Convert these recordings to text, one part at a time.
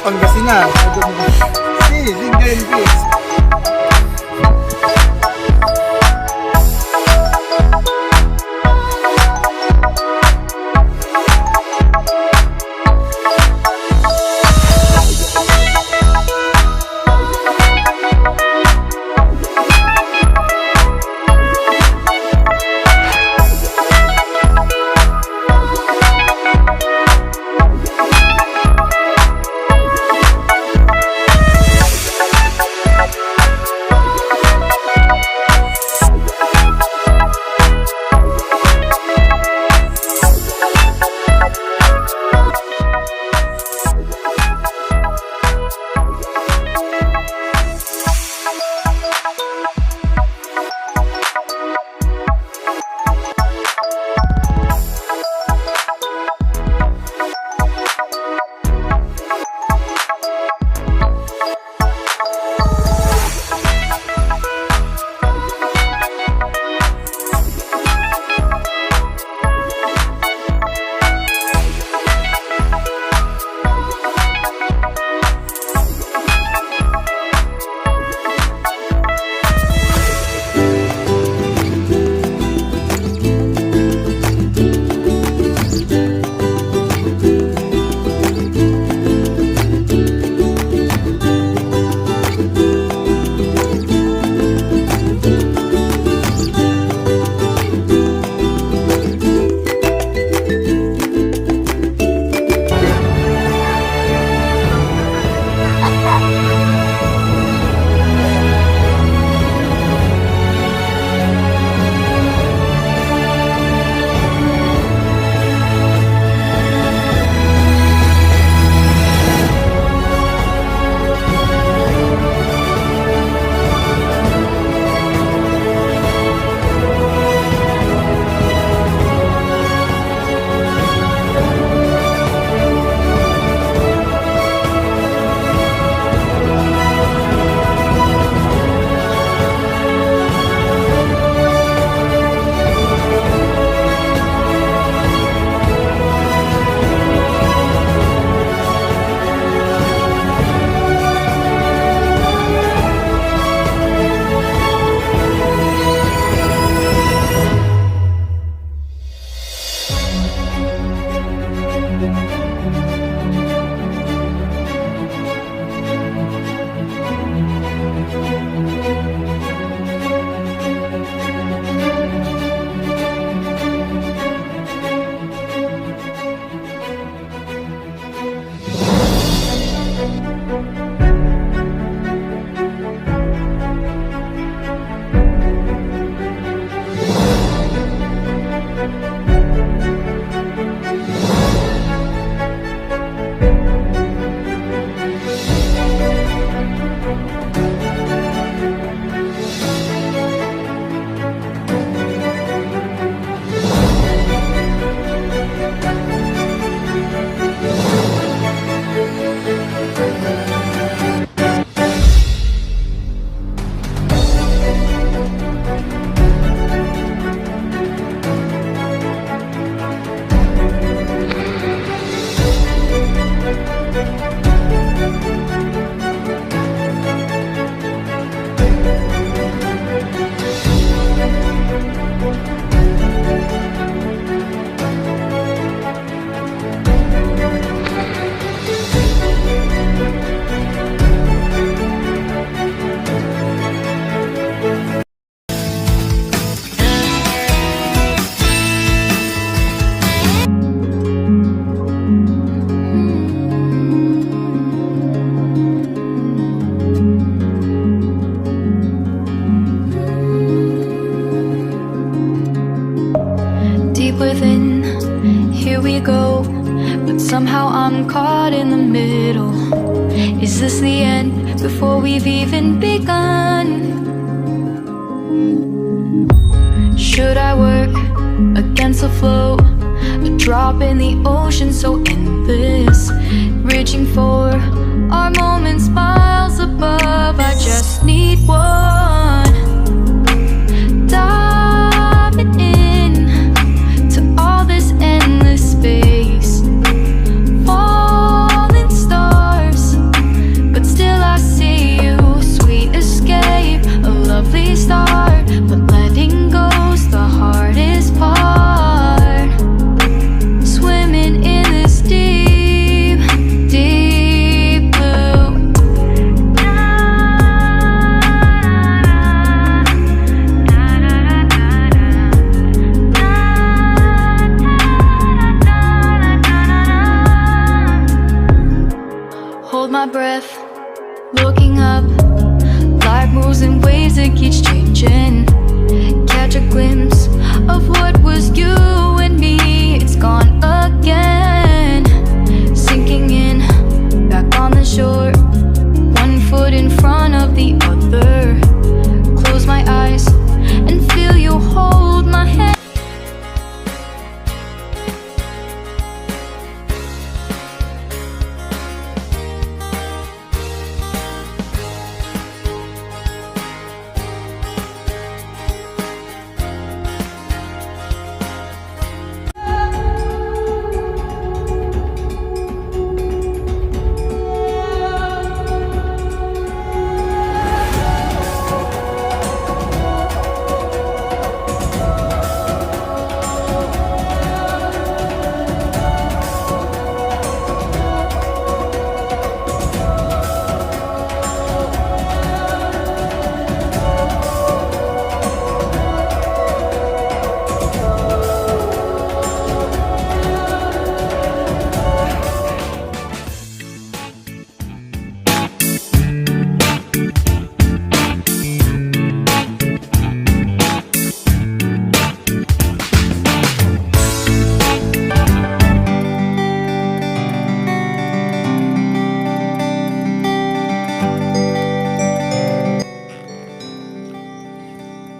Pangasinan. Si, Lincoln Beach. Somehow I'm caught in the middle. Is this the end before we've even begun? Should I work against the flow? A drop in the ocean so endless, reaching for our moments miles above. I just need one, diving in to all this endless space, falling stars breath, looking up. Life moves in waves that keeps changing. Catch a glimpse of what was you and me. It's gone again. Sinking in, back on the shore. One foot in front of the other. Close my eyes and feel you hold my hand.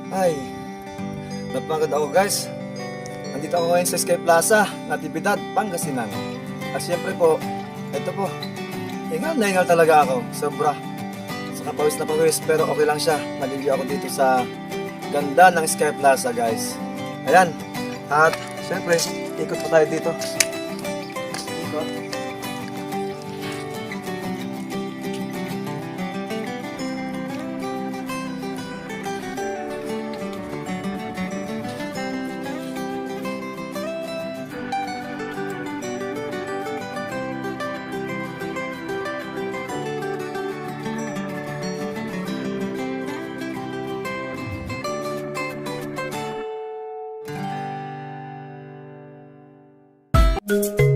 Ay, napagod ako guys. Nandito ako ngayon sa Sky Plaza, Natividad, Pangasinan. At syempre po, ito po, hingal na hingal talaga ako, sobra. Saka pawis na pawis, pero okay lang siya. Nag-enjoy ako dito sa ganda ng Sky Plaza guys. Ayan, at syempre, ikot pa tayo dito. Ikot. Thank